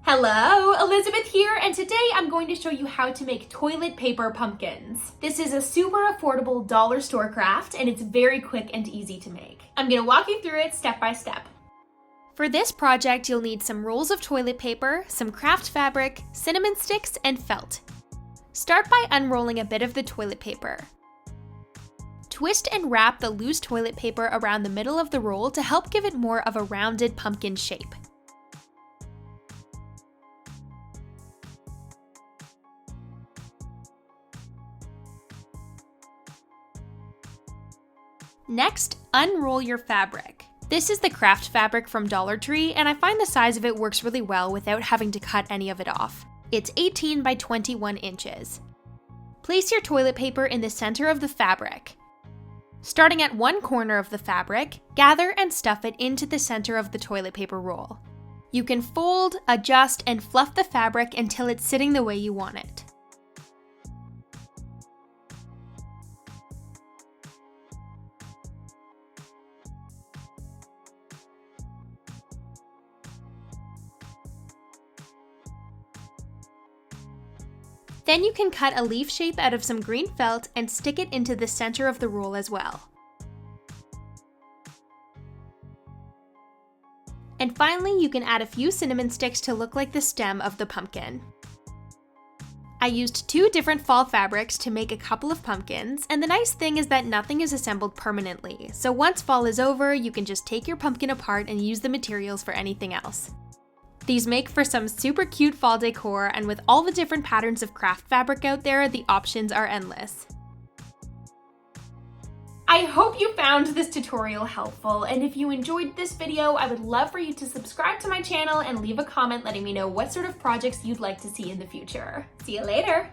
Hello, Elizabeth here, and today I'm going to show you how to make toilet paper pumpkins. This is a super affordable dollar store craft, and it's very quick and easy to make. I'm going to walk you through it step by step. For this project, you'll need some rolls of toilet paper, some craft fabric, cinnamon sticks, and felt. Start by unrolling a bit of the toilet paper. Twist and wrap the loose toilet paper around the middle of the roll to help give it more of a rounded pumpkin shape. Next, unroll your fabric. This is the craft fabric from Dollar Tree, and I find the size of it works really well without having to cut any of it off. It's 18 by 21 inches. Place your toilet paper in the center of the fabric. Starting at one corner of the fabric, gather and stuff it into the center of the toilet paper roll. You can fold, adjust, and fluff the fabric until it's sitting the way you want it. Then you can cut a leaf shape out of some green felt and stick it into the center of the roll as well. And finally, you can add a few cinnamon sticks to look like the stem of the pumpkin. I used 2 different fall fabrics to make a couple of pumpkins, and the nice thing is that nothing is assembled permanently, so once fall is over, you can just take your pumpkin apart and use the materials for anything else. These make for some super cute fall decor, and with all the different patterns of craft fabric out there, the options are endless. I hope you found this tutorial helpful, and if you enjoyed this video, I would love for you to subscribe to my channel and leave a comment letting me know what sort of projects you'd like to see in the future. See you later!